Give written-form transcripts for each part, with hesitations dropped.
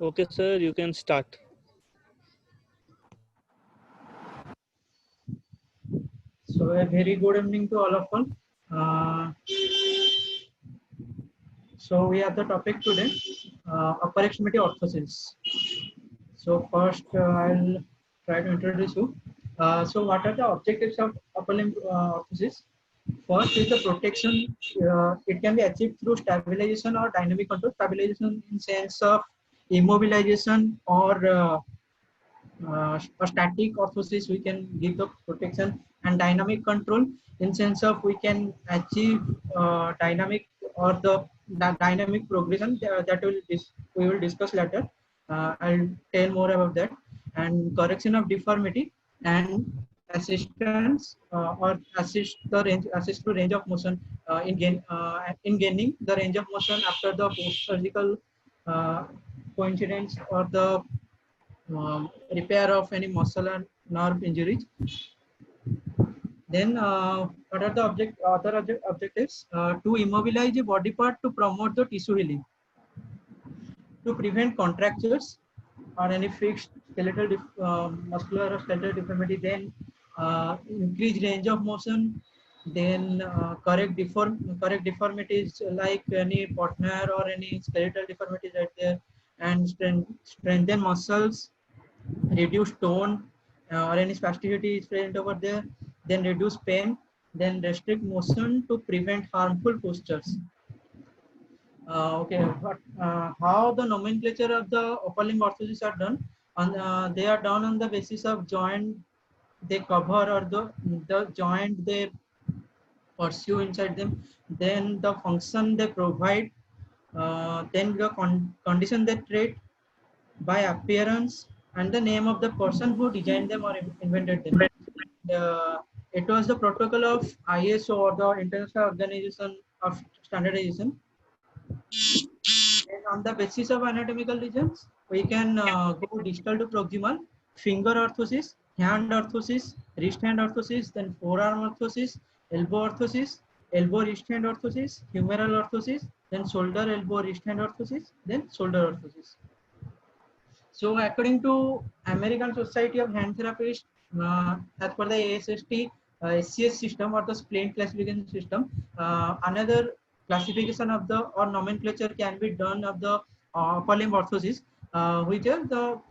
Okay, sir, you can start. So a very good evening to all of you. Uh, so we have the topic today, upper extremity orthosis. So first I'll try to introduce you. So what are the objectives of upper limb orthosis? First is the protection. It can be achieved through stabilization or dynamic control. Stabilization in sense of immobilization or a static orthosis, we can give the protection, and dynamic control in sense of we can achieve dynamic or the dynamic progression that we will discuss later. I'll tell more about that. And correction of deformity and assistance or assist to range of motion in gaining the range of motion after the post surgical uh, coincidence or the repair of any muscle and nerve injuries. Then, what are the objectives? To immobilize a body part to promote the tissue healing, to prevent contractures or any fixed skeletal muscular or skeletal deformity. Then, increase range of motion. Then, correct deformities like any partner or any skeletal deformities right there, and strengthen muscles, reduce tone or any spasticity is present over there, then reduce pain, then restrict motion to prevent harmful postures. Okay, but how the nomenclature of the upper limb orthosis are done? They are done on the basis of joint they cover or the joint they pursue inside them, then the function they provide, then the condition they treat by appearance, and the name of the person who designed them or invented them. It was the protocol of ISO or the International Organization of Standardization. And on the basis of anatomical regions, we can go distal to proximal, finger orthosis, hand orthosis, wrist hand orthosis, then forearm orthosis, elbow orthosis, elbow wrist hand orthosis, humeral orthosis, then shoulder elbow wrist hand orthosis, then shoulder orthosis. So according to American Society of Hand Therapists, as per the ASST SCS system or the splint classification system, another classification of the or nomenclature can be done of the upper limb orthosis, which are the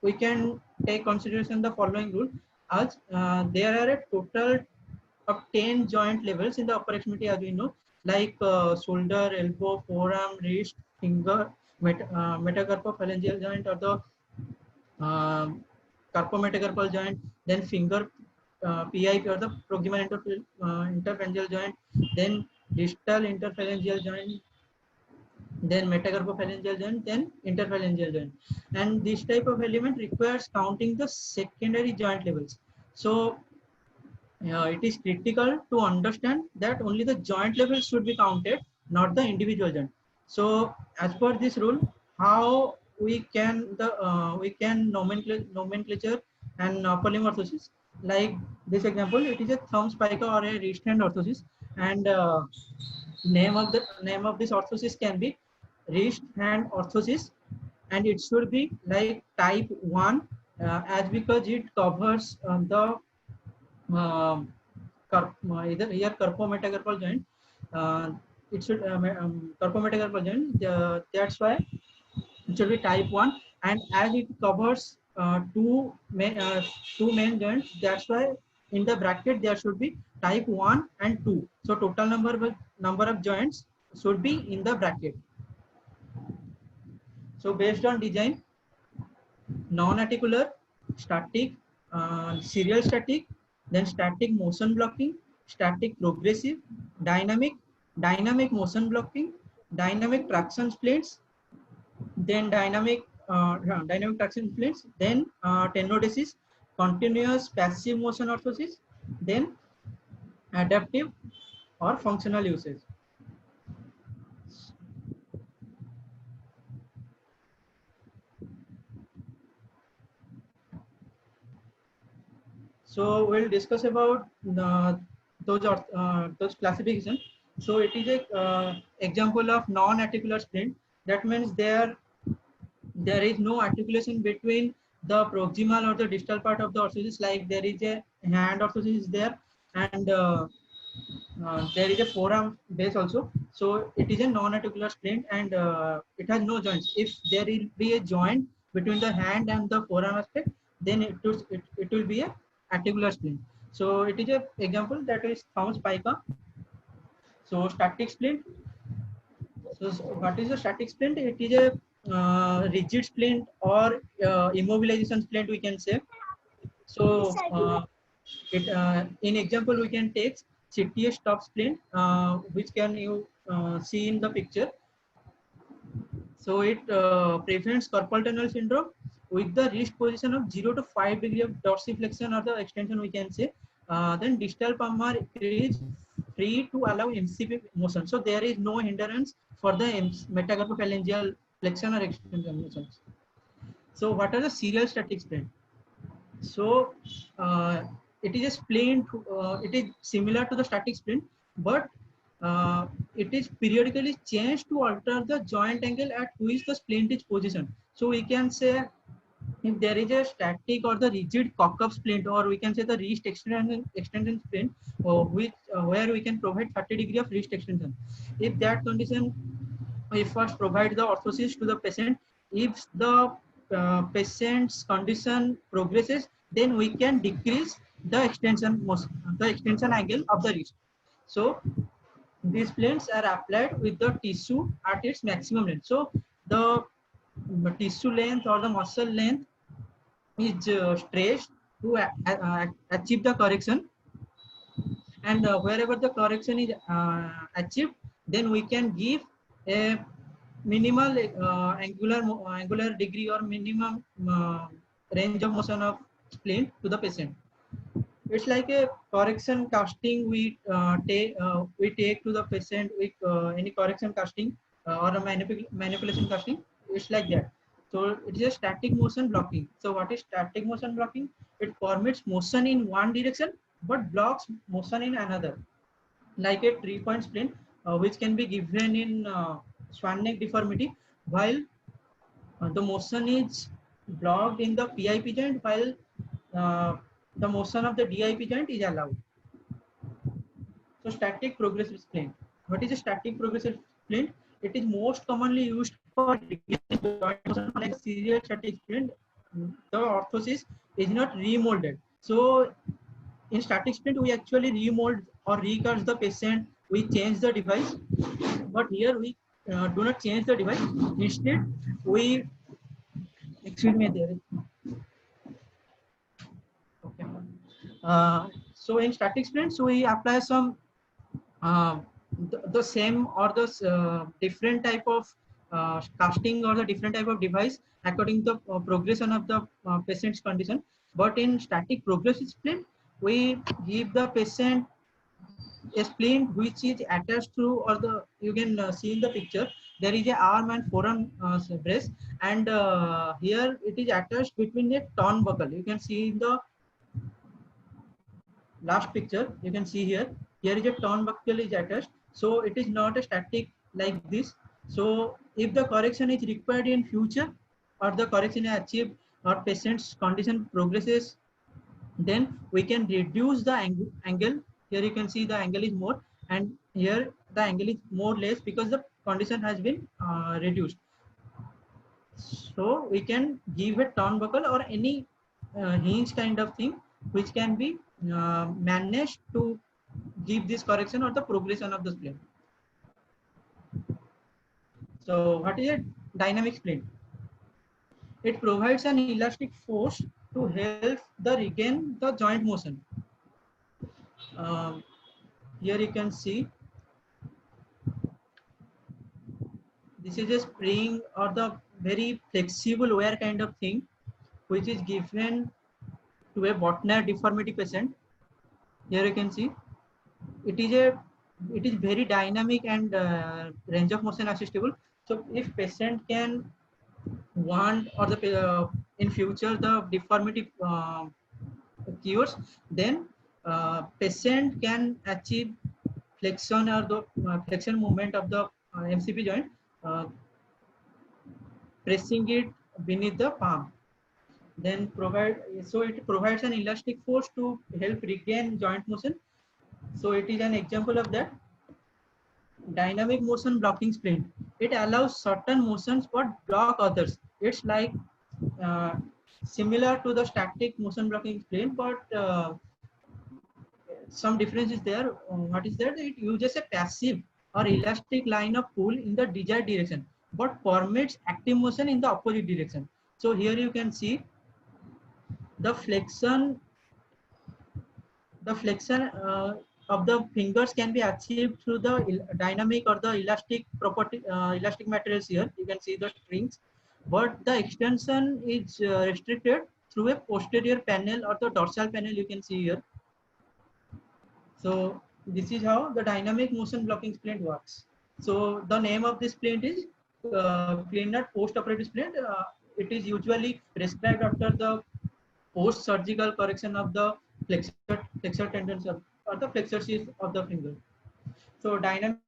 we can take consideration the following rule as there are a total of 10 joint levels in the upper extremity, as we know, like shoulder, elbow, forearm, wrist, finger, metacarpophalangeal joint or the carpometacarpal joint, then finger PIP or the proximal interphalangeal joint, then distal interphalangeal joint, then metacarpophalangeal joint, then interphalangeal joint. And this type of element requires counting the secondary joint levels. So it is critical to understand that only the joint levels should be counted, not the individual joint. So as per this rule, how we can nomenclature and upper limb orthosis. Like this example, it is a thumb spica or a wrist hand orthosis, and name of this orthosis can be wrist hand orthosis, and it should be like type 1 as because it covers the either here carpometacarpal joint. It should carpometacarpal joint. That's why it should be type 1, and as it covers two main joints, that's why in the bracket there should be type 1 and 2. So total number of joints should be in the bracket. So based on design, non-articular, static, serial static, then static motion blocking, static progressive, dynamic, dynamic motion blocking, dynamic traction splints, then dynamic traction splints, then tenodesis, continuous passive motion orthosis, then adaptive or functional usage. So we'll discuss about those classification. So it is a example of non-articular splint. That means there is no articulation between the proximal or the distal part of the orthosis, like there is a hand orthosis there, and there is a forearm base also. So it is a non-articular splint, and it has no joints. If there will be a joint between the hand and the forearm aspect, then it will be a articular splint. So it is a example that is found spica. So static splint. So what is a static splint? It is a rigid splint or immobilization splint, we can say. So in example we can take CTS top splint, which can you see in the picture. So it prevents carpal tunnel syndrome with the wrist position of 0 to 5 degree of dorsiflexion or the extension, we can say. Then distal palmar is free to allow MCP motion. So there is no hindrance for the metacarpophalangeal flexion or extension motions. So what are the serial static splint? So it is a splint. It is similar to the static splint, but it is periodically changed to alter the joint angle at which the splint is positioned. So we can say if there is a static or the rigid cock-up splint, or we can say the wrist extension splint, which where we can provide 30 degree of wrist extension. If that condition, we first provide the orthosis to the patient. If the patient's condition progresses, then we can decrease the extension angle of the wrist. So these splints are applied with the tissue at its maximum length. So the tissue length or the muscle length is stretched to achieve the correction, and wherever the correction is achieved, then we can give a minimal angular degree or minimum range of motion of splint to the patient. It's like a correction casting we take to the patient with any correction casting or a manipulation casting. It's like that. So it is a static motion blocking. So what is static motion blocking? It permits motion in one direction but blocks motion in another, like a 3-point splint, which can be given in swan neck deformity, while the motion is blocked in the PIP joint, while uh, the motion of the DIP joint is allowed. So static progressive splint. What is a static progressive splint? It is most commonly used for joint motion, like serial static splint. The orthosis is not remolded. So in static splint, we actually remold or recast the patient. We change the device, but here we do not change the device. Instead, we excuse me there. Okay. So in static sprints, we apply some uh, the same or the different type of casting or the different type of device according to the progression of the patient's condition. But in static progressive splint, we give the patient a splint which is attached to, or the you can see in the picture, there is a arm and forearm brace, and here it is attached between a turnbuckle. You can see in the last picture, you can see here is a turnbuckle is attached, so it is not a static like this. So if the correction is required in future, or the correction is achieved, or patient's condition progresses, then we can reduce the angle. Here you can see the angle is more, and here the angle is more less because the condition has been reduced. So we can give a turnbuckle or any hinge kind of thing which can be managed to give this correction or the progression of the splint. So what is a dynamic splint? It provides an elastic force to help the regain the joint motion. um, Here you can see this is a spring or the very flexible wear kind of thing which is given to a Botner deformity patient. Here you can see it is a it is very dynamic and range of motion assistable. So if patient can want, or the in future the deformity cures, then patient can achieve flexion or the flexion movement of the MCP joint, uh, pressing it beneath the palm. Then it provides an elastic force to help regain joint motion. So it is an example of that. Dynamic motion blocking splint. It allows certain motions but block others. It's like uh, similar to the static motion blocking splint, but some difference is there. What is that? It uses a passive or elastic line of pull in the desired direction, but permits active motion in the opposite direction. So here you can see the flexion of the fingers can be achieved through the dynamic or the elastic property, elastic materials. Here you can see the strings, but the extension is restricted through a posterior panel or the dorsal panel. You can see here. So this is how the dynamic motion blocking splint works. So the name of this splint is Kleinert post-operative splint. It is usually prescribed after the post-surgical correction of the flexor tendons or the flexors of the finger. So dynamic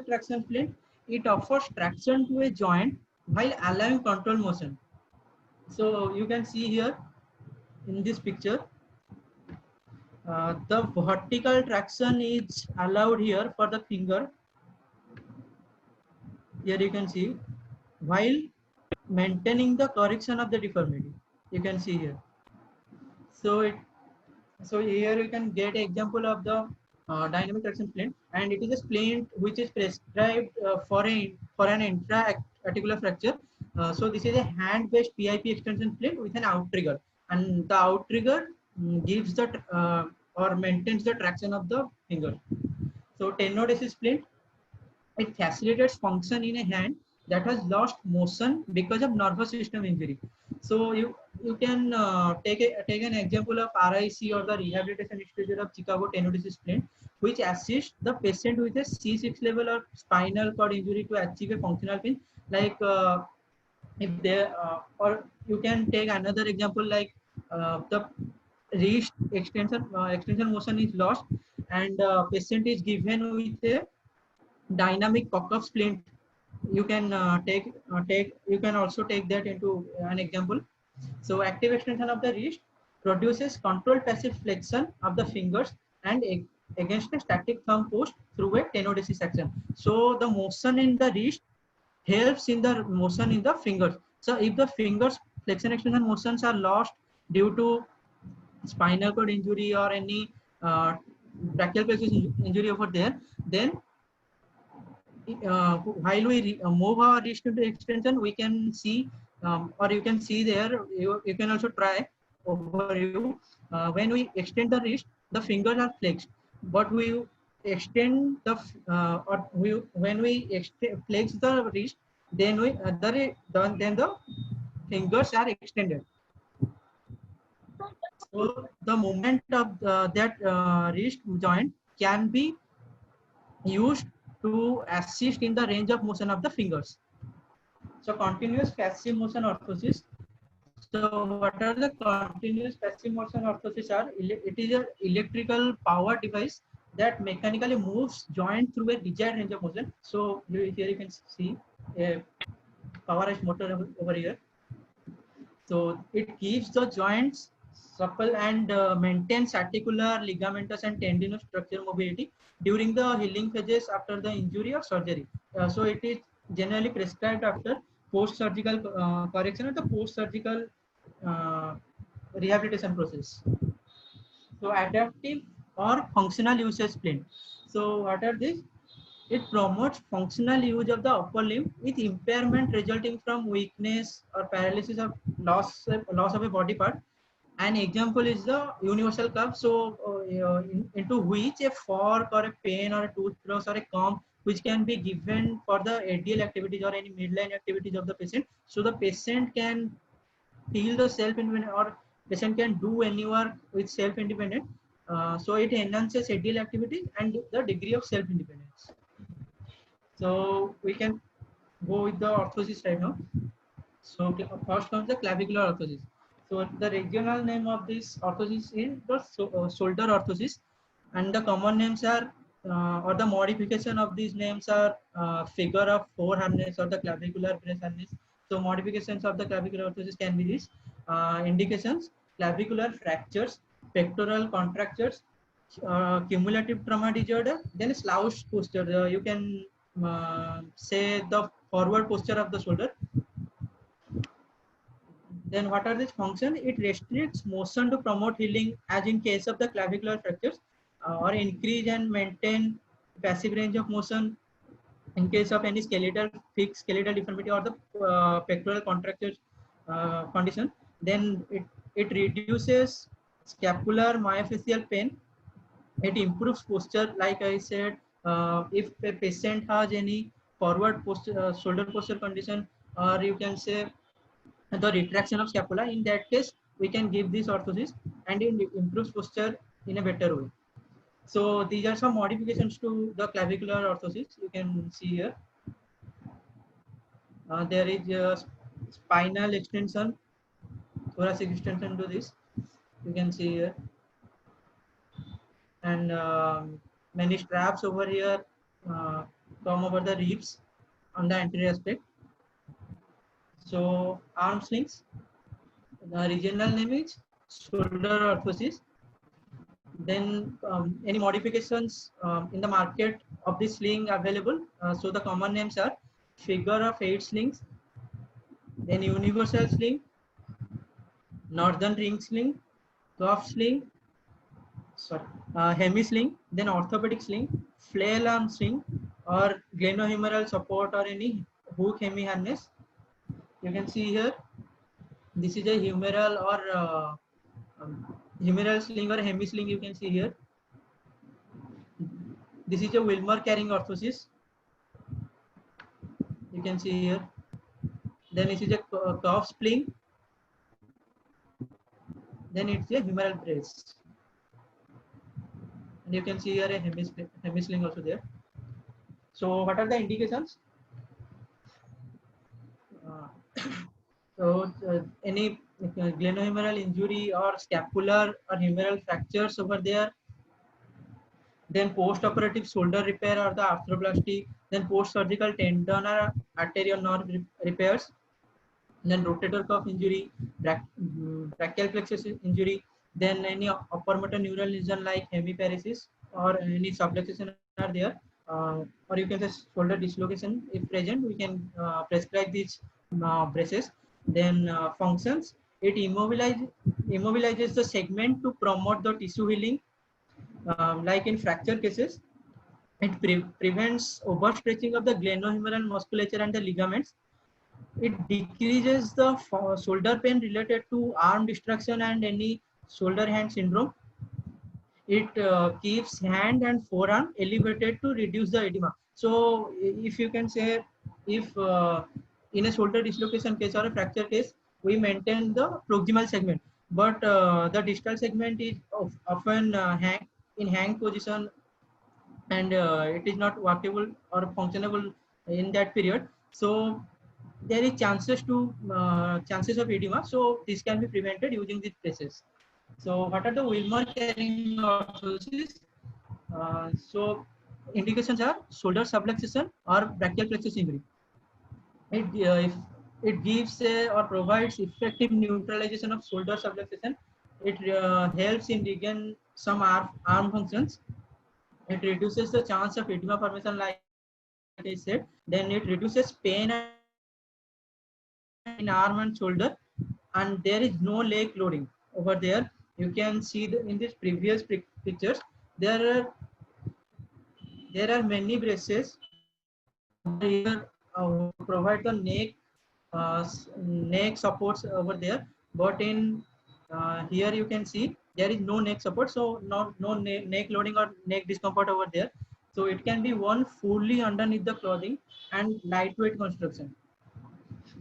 traction splint, it offers traction to a joint while allowing control motion. So you can see here in this picture, the vertical traction is allowed here for the finger. Here you can see, while maintaining the correction of the deformity. You can see here. So here you can get an example of the dynamic traction splint, and it is a splint which is prescribed for an intra-articular fracture. So this is a hand-based PIP extension splint with an outrigger, and the outrigger gives the or maintains the traction of the finger. So tenodesis splint, it facilitates function in a hand that has lost motion because of nervous system injury. So you can take an example of RIC or the Rehabilitation Institute of Chicago tenodesis splint, which assists the patient with a C6 level or spinal cord injury to achieve a functional pinch. Like if they or you can take another example like the wrist extension motion is lost, and patient is given with a dynamic cock-up splint. You can you can also take that into an example. So active extension of the wrist produces controlled passive flexion of the fingers and against a static thumb post through a tenodesis action. So the motion in the wrist helps in the motion in the fingers. So if the fingers flexion extension motions are lost due to spinal cord injury or any brachial plexus injury over there, then while we move our wrist into extension, we can see, or you can see there, you can also try over you. When we extend the wrist, the fingers are flexed, but we extend the, when we flex the wrist, then then the fingers are extended. So the movement of that wrist joint can be used to assist in the range of motion of the fingers. So continuous passive motion orthosis. So what are the continuous passive motion orthosis are? It is an electrical power device that mechanically moves joint through a desired range of motion. So here you can see a powerized motor over here. So it keeps the joints supple and maintains articular, ligamentous, and tendinous structural mobility during the healing phases after the injury or surgery. So it is generally prescribed after post-surgical correction or the post-surgical uh, rehabilitation process. So adaptive or functional usage splint. So what are these? It promotes functional use of the upper limb with impairment resulting from weakness or paralysis or loss of a body part. An example is the universal cup. So into which a fork or a pen or a toothbrush or a comb which can be given for the ADL activities or any midline activities of the patient. So the patient can feel the self-independent or patient can do any work with self-independent. So it enhances ADL activity and the degree of self-independence. So we can go with the orthosis right now. So first comes the clavicular orthosis. So the regional name of this orthosis is the shoulder orthosis, and the common names are or the modification of these names are figure of four harness or the clavicular brace harness, So modifications of the clavicular orthosis can be these indications: clavicular fractures, pectoral contractures, cumulative trauma disorder, then slouch posture. You can say the forward posture of the shoulder. Then what are these functions? It restricts motion to promote healing, as in case of the clavicular fractures, or increase and maintain passive range of motion in case of any skeletal fixed skeletal deformity or the pectoral contractures condition. Then it reduces scapular myofascial pain. It improves posture, like I said. If a patient has any forward posture, shoulder posture condition, or you can say the retraction of scapula, in that case we can give this orthosis and it improves posture in a better way. So these are some modifications to the clavicular orthosis. You can see here. There is a spinal extension, thoracic extension to this. You can see here, and many straps over here come over the ribs on the anterior aspect. So arm slings. The regional name is shoulder orthosis. Then any modifications in the market of this sling available. So the common names are figure of 8 slings, then universal sling, northern ring sling, cuff sling, sorry, hemi sling, then orthopedic sling, flail arm sling, or glenohumeral support or any hook hemi harness. You can see here, this is a humeral or humeral sling or hemi sling. You can see here. This is a Wilmer carrying orthosis. You can see here. Then it is a cuff sling. Then it's a humeral brace. And you can see here a hemi sling also there. So what are the indications? Any glenohumeral injury or scapular or humeral fractures over there. Then post-operative shoulder repair or the arthroplasty. Then post-surgical tendon or arterial nerve repairs. Then rotator cuff injury, brachial plexus injury. Then any upper motor neural lesion like hemiparesis or any subluxation are there. Or you can say shoulder dislocation if present. We can prescribe these braces. Then functions. It immobilizes the segment to promote the tissue healing. Like in fracture cases, it prevents overstretching of the glenohumeral musculature and the ligaments. It decreases the shoulder pain related to arm distraction and any shoulder hand syndrome. It keeps hand and forearm elevated to reduce the edema. So if you can say, if in a shoulder dislocation case or a fracture case, we maintain the proximal segment, but the distal segment is often hang position, and it is not workable or functionable in that period. So there is chances of edema. So this can be prevented using these braces. So what are the Wilmer carrying orthosis? So indications are shoulder subluxation or brachial plexus injury. If it gives or provides effective neutralization of shoulder subluxation, it helps in regain some arm functions. It reduces the chance of edema formation, like I said. Then it reduces pain in arm and shoulder, and there is no leg loading over there. You can see in this previous pictures, there are many braces here provide the neck supports over there, but in here you can see there is no neck support, so no neck loading or neck discomfort over there. So it can be worn fully underneath the clothing and lightweight construction.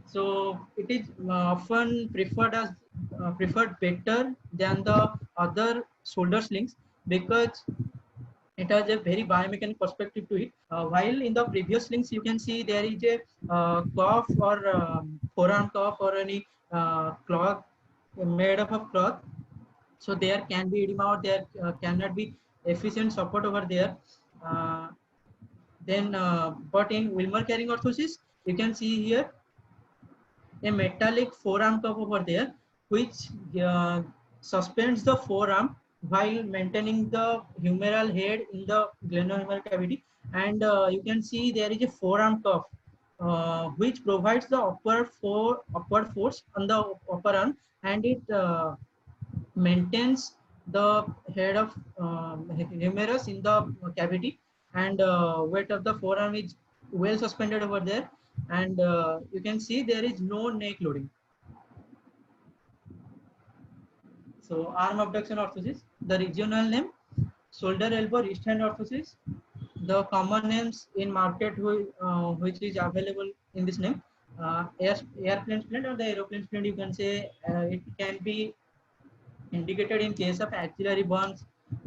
So it is often preferred better than the other shoulder slings, because it has a very biomechanical perspective to it. While in the previous slings you can see there is a cuff or forearm cuff or any cloth made up of cloth, so there can be edema or there cannot be efficient support over there. Uh, then but in Wilmer carrying orthosis, you can see here a metallic forearm cuff over there, which suspends the forearm while maintaining the humeral head in the glenohumeral cavity. And you can see there is a forearm cuff which provides the upward force on the upper arm, and it maintains the head of humerus in the cavity, and weight of the forearm is well suspended over there, and you can see there is no neck loading. So arm abduction orthosis, the regional name shoulder elbow wrist hand orthosis, the common names in market which is available in this name, airplane splint or the aeroplane splint, you can say. It can be indicated in case of axillary burns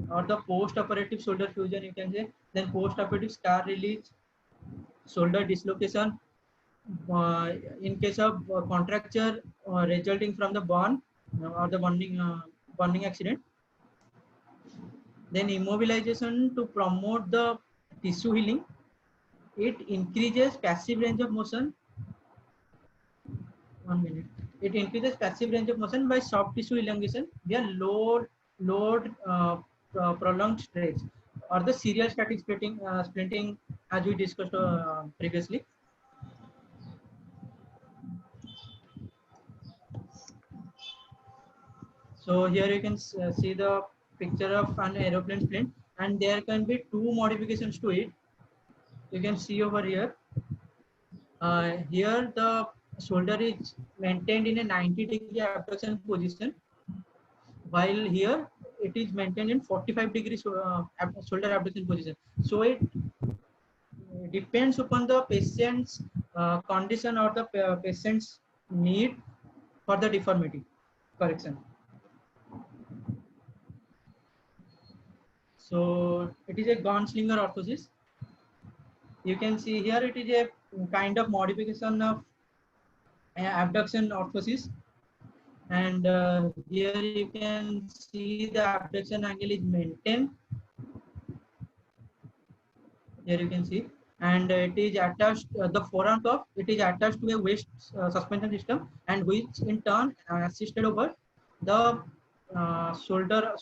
or the post-operative shoulder fusion, you can say. Then post-operative scar release, shoulder dislocation, uh, in case of contracture resulting from the burn or the burning accident. Then immobilization to promote the tissue healing. It increases passive range of motion. 1 minute. It increases passive range of motion by soft tissue elongation via prolonged stretch, or the serial static splinting, as we discussed previously. So here you can see the picture of an aeroplane splint, and there can be two modifications to it. You can see over here. Here the shoulder is maintained in a 90-degree abduction position, while here it is maintained in 45-degree shoulder abduction position. So it depends upon the patient's condition or the patient's need for the deformity correction. So it is a gunslinger orthosis. You can see here it is a kind of modification of abduction orthosis, and here you can see the abduction angle is maintained. Here you can see, and it is attached, the forearm cuff, it is attached to a waist suspension system, and which in turn assisted over the shoulder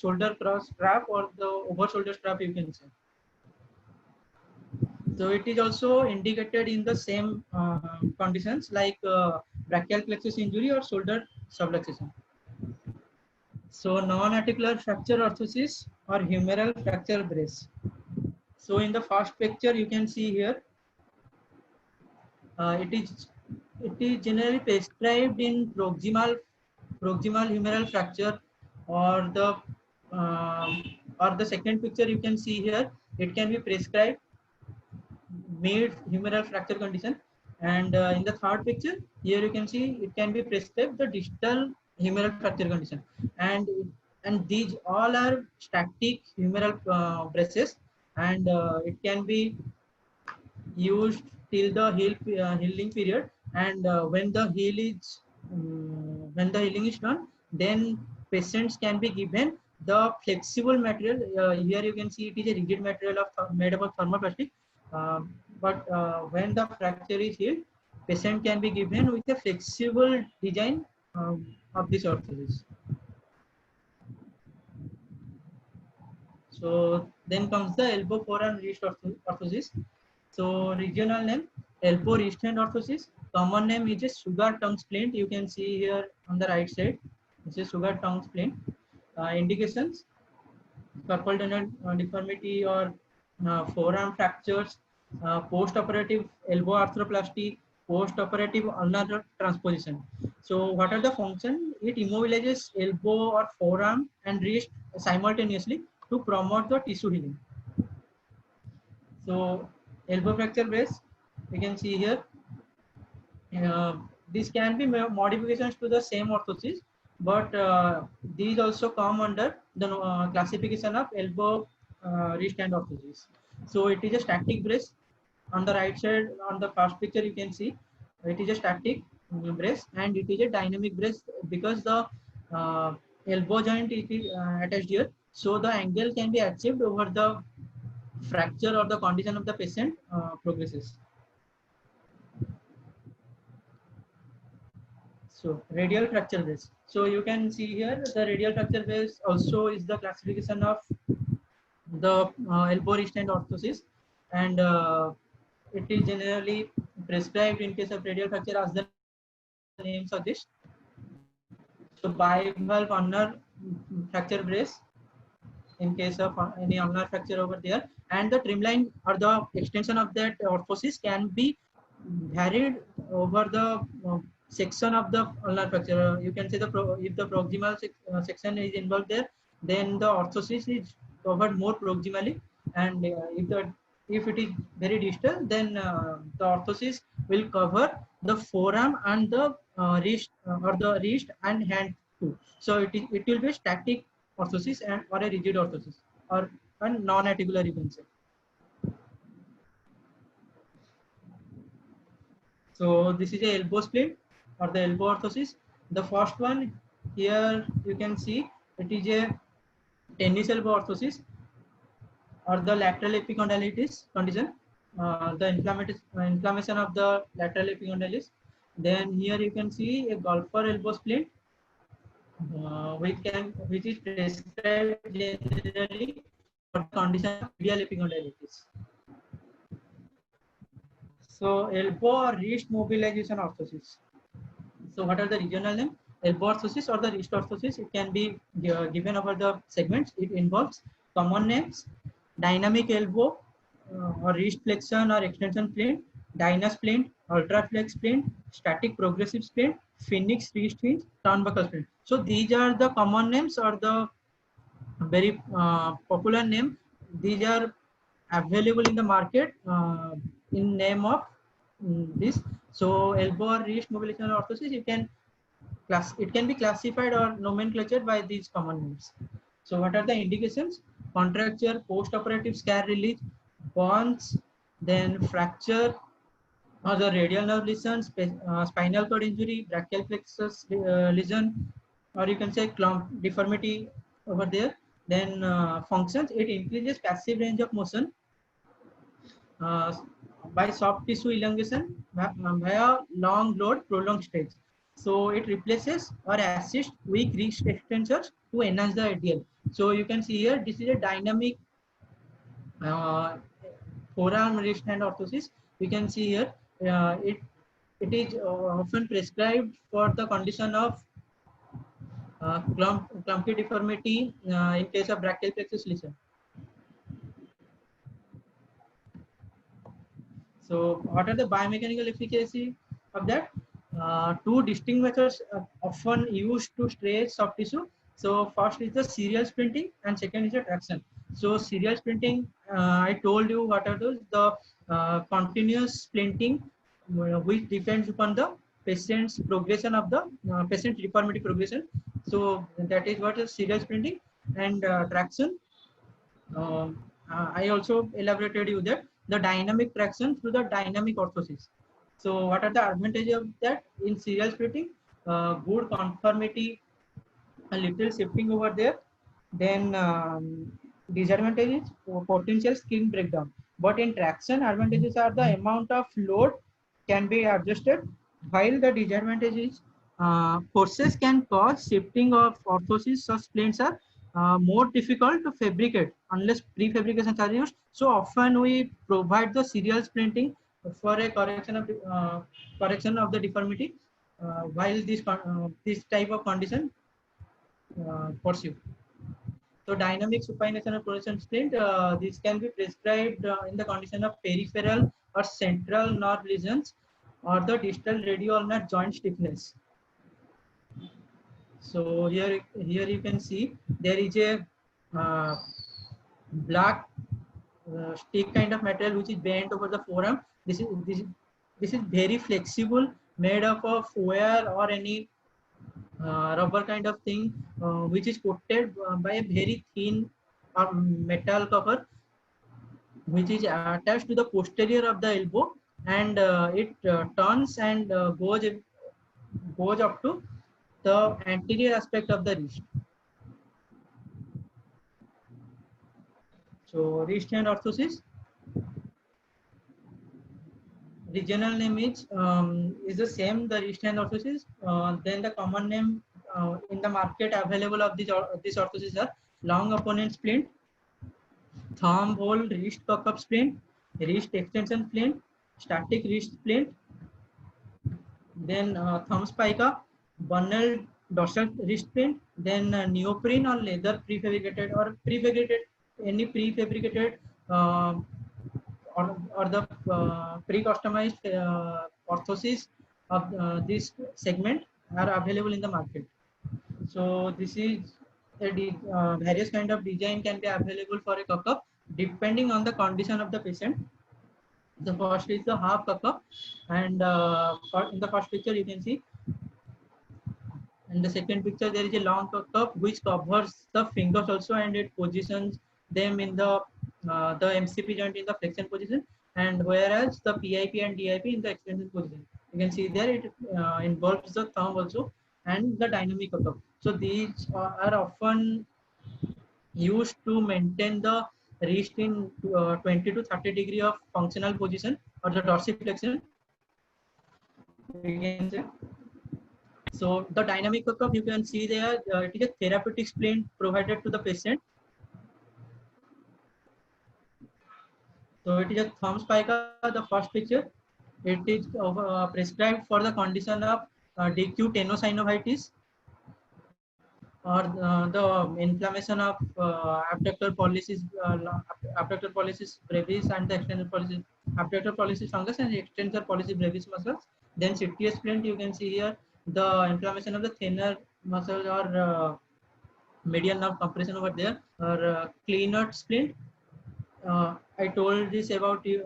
cross strap or the over shoulder strap, you can say. So it is also indicated in the same conditions like brachial plexus injury or shoulder subluxation. So non-articular fracture orthosis or humeral fracture brace. So in the first picture you can see here, it is generally prescribed in proximal humeral fracture, or the second picture you can see here, it can be prescribed mid humeral fracture condition, and in the third picture here you can see it can be prescribed the distal humeral fracture condition, and these all are static humeral braces, and it can be used till the healing period, and when the healing is done, then patients can be given the flexible material. Here you can see it is a rigid material made up of thermoplastic, but when the fracture is healed, patient can be given with a flexible design of this orthosis. So then comes the elbow forearm wrist orthosis. So regional name elbow wrist hand orthosis. Common name is a sugar tongue splint. You can see here on the right side. It's a sugar tongue splint. Indications: carpal tunnel deformity or forearm fractures, post-operative elbow arthroplasty, post-operative ulnar transposition. So what are the functions? It immobilizes elbow or forearm and wrist simultaneously to promote the tissue healing. So elbow fracture brace, you can see here. This can be modifications to the same orthosis, but these also come under the classification of elbow wrist hand orthosis. So it is a static brace. On the right side, on the first picture, you can see it is a static brace, and it is a dynamic brace because the elbow joint is attached here. So the angle can be achieved over the fracture or the condition of the patient progresses. So radial fracture base. So you can see here the radial fracture base also is the classification of the elbow wrist and orthosis, and it is generally prescribed in case of radial fracture as the name suggests. So bivalve ulnar fracture brace in case of any ulnar fracture over there, and the trimline or the extension of that orthosis can be varied over the section of the ulnar fracture. You can say if the proximal section is involved there, then the orthosis is covered more proximally, and if it is very distal, then the orthosis will cover the forearm and the wrist or the wrist and hand too. So it will be static orthosis and or a rigid orthosis or a non-articular, you can say. So this is a elbow splint or the elbow orthosis. The first one here you can see it is a tennis elbow orthosis or the lateral epicondylitis condition. The inflammation of the lateral epicondylis. Then here you can see a golfer elbow splint, which is prescribed generally for the condition of medial epicondylitis. So elbow or wrist mobilization orthosis. So what are the regional name? Elbow orthosis or the wrist orthosis? It can be given over the segments. It involves common names: dynamic elbow or wrist flexion or extension splint, Dyna splint, ultraflex splint, static progressive splint, phoenix wrist hinge, turnbuckle splint. So these are the common names or the very popular name. These are available in the market in name of this. So elbow or wrist mobilization orthosis, it can be classified or nomenclatured by these common names. So what are the indications? Contracture, post-operative scar release, burns, then fracture or the radial nerve lesion, spinal cord injury, brachial plexus lesion, or you can say clump deformity over there. Then functions, it increases passive range of motion uh, by soft tissue elongation via long load prolonged stretch. So it replaces or assists weak wrist extensors to enhance the ideal. So you can see here, this is a dynamic uh, forearm wrist hand orthosis. You can see here, it is often prescribed for the condition of clumpy deformity in case of brachial plexus lesion. So what are the biomechanical efficacy of that? Two distinct methods often used to stretch soft tissue. So first is the serial sprinting and second is the traction. So serial sprinting, I told you what are those, the continuous splinting which depends upon the patient's progression of the patient deformity progression. So that is what is serial sprinting. And traction. I also elaborated you that the dynamic traction through the dynamic orthosis. So what are the advantages of that in serial splitting? Good conformity, a little shifting over there. Then disadvantages, potential skin breakdown. But in traction, advantages are the amount of load can be adjusted, while the disadvantages, forces can cause shifting of orthosis. Such splints are more difficult to fabricate unless prefabrication are used. So often we provide the serial splinting for a correction of the deformity while this type of condition pursue. So dynamic supination or progression splint, this can be prescribed in the condition of peripheral or central nerve lesions or the distal radioulnar joint stiffness. So here you can see there is a black stick kind of material which is bent over the forearm. This is very flexible, made up of wire or any rubber kind of thing, which is coated by a very thin metal cover, which is attached to the posterior of the elbow, and it turns and goes up to the anterior aspect of the wrist. So wrist hand orthosis. regional name is the same, the wrist hand orthosis. Then the common name in the market available of these orthoses are long opponent splint, thumb hole wrist cock-up splint, wrist extension splint, static wrist splint, then thumb spica, bundled dorsal wrist splint, then neoprene or leather prefabricated or prefabricated, any prefabricated uh, or the pre-customized orthosis of this segment are available in the market. So this is various kind of design can be available for a cock-up depending on the condition of the patient. The first is the half cock-up, and in the first picture you can see, in the second picture there is a long cock-up which covers the fingers also, and it positions them in the MCP joint in the flexion position, and whereas the PIP and DIP in the extension position. You can see there it involves the thumb also and the dynamic cock-up. So these are often used to maintain the wrist in 20 to 30 degree of functional position or the dorsiflexion, we can say. So the dynamic cock-up you can see there, it is a therapeutic splint provided to the patient. So it is a thumb spica, the first picture. It is prescribed for the condition of DQ tenosynovitis or the inflammation of abductor pollicis brevis and the extensor pollicis, abductor pollicis fungus and extensor pollicis brevis muscles. Then CTS splint, you can see here the inflammation of the thinner muscles or median nerve compression over there, or Kleinert splint. I told this about you.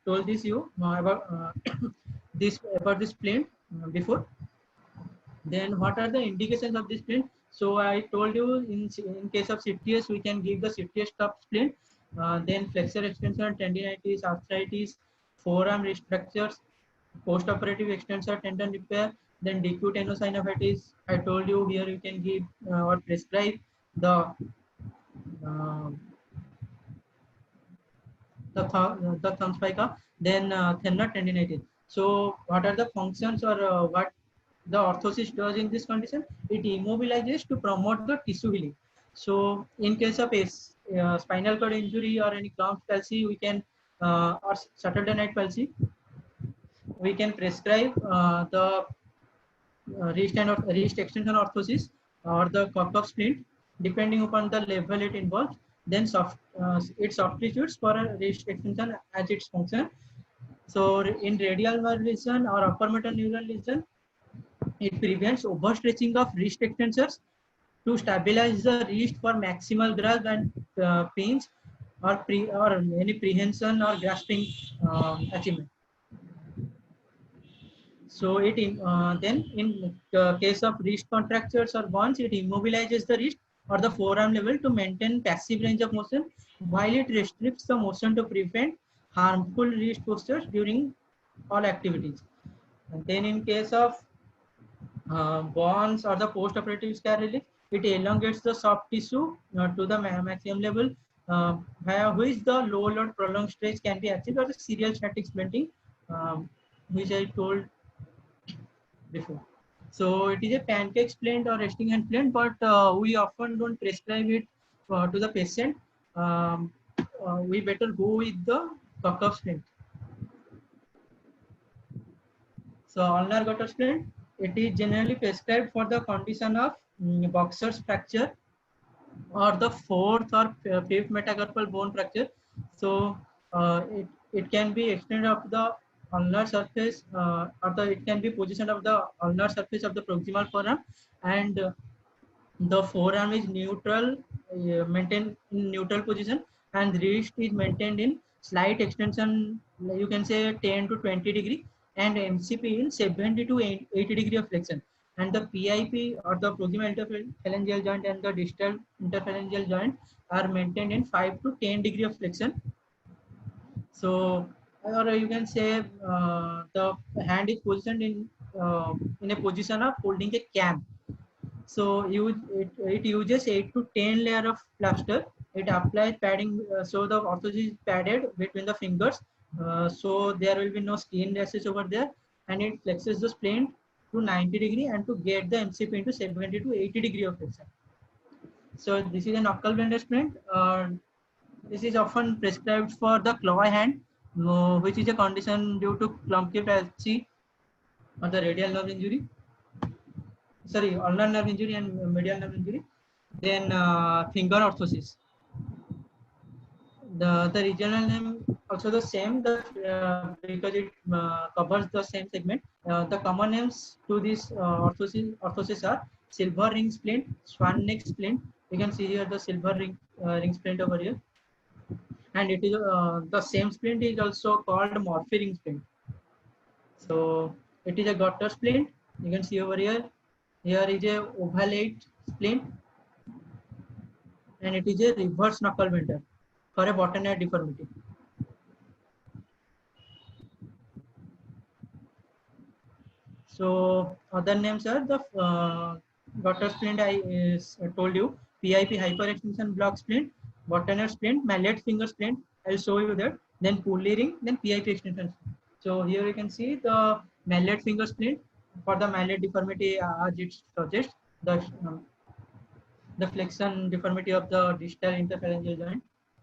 Told this you about this about this splint before. Then what are the indications of this splint? So I told you in case of CTS we can give the CTS cup splint. Then flexor extension, tendinitis, arthritis, forearm wrist fractures, post-operative extensor tendon repair, then DQ tenosynovitis. I told you here you can give or prescribe the uh, the thumb spica, then thinner tendinitis. So what are the functions or what the orthosis does in this condition? It immobilizes to promote the tissue healing. So in case of a spinal cord injury or any cramp palsy, we can or Saturday night palsy, we can prescribe the wrist extension orthosis or the cock-up splint depending upon the level it involves. Then it substitutes for a wrist extension as its function. So in radial nerve lesion or upper motor neural lesion, it prevents overstretching of wrist extensors to stabilize the wrist for maximal grasp and pinch or any prehension or grasping achievement. So then in case of wrist contractures or bonds, it immobilizes the wrist or the forearm level to maintain passive range of motion, while it restricts the motion to prevent harmful wrist postures during all activities. And then in case of bonds or the post-operative scar relief, it elongates the soft tissue to the maximum level, via which the low load prolonged stretch can be achieved, or the serial static splinting, which I told before. So it is a pancake splint or resting hand splint, but we often don't prescribe it to the patient. We better go with the cock-up splint. So ulnar gutter splint, it is generally prescribed for the condition of boxer's fracture or the fourth or fifth metacarpal bone fracture. So it can be extended up the ulnar surface, or it can be positioned of the ulnar surface of the proximal forearm, and the forearm is neutral, maintained in neutral position, and wrist is maintained in slight extension. You can say 10 to 20 degree, and MCP in 70 to 80 degree of flexion. And the PIP or the proximal interphalangeal joint and the distal interphalangeal joint are maintained in 5 to 10 degree of flexion. So, or you can say the hand is positioned in a position of holding a cam. So it uses 8 to 10 layer of plaster. It applies padding, so the orthosis is padded between the fingers, So there will be no skin rashes over there, and it flexes the splint to 90 degree and to get the MCP into 70 to 80 degree of flexion. So this is a knuckle blender splint. This is often prescribed for the claw hand, which is a condition due to clumsy palsy or the radial nerve injury. Sorry, ulnar nerve injury and medial nerve injury. Then finger orthosis. The regional name also the same because it covers the same segment. The common names to this orthosis are silver ring splint, swan neck splint. You can see here the silver ring splint over here, and it is the same splint is also called Morphy ring splint. So it is a gutter splint. You can see over here. Here is a ovalate splint, and it is a reverse knuckle bender for a bottom deformity. So other names are the gutter splint I told you, PIP hyperextension block splint, bottoner splint, mallet finger splint. I'll show you that. Then pulley ring, then PIP extension. So here you can see the mallet finger splint for the mallet deformity as it suggests the flexion deformity of the distal interphalangeal joint.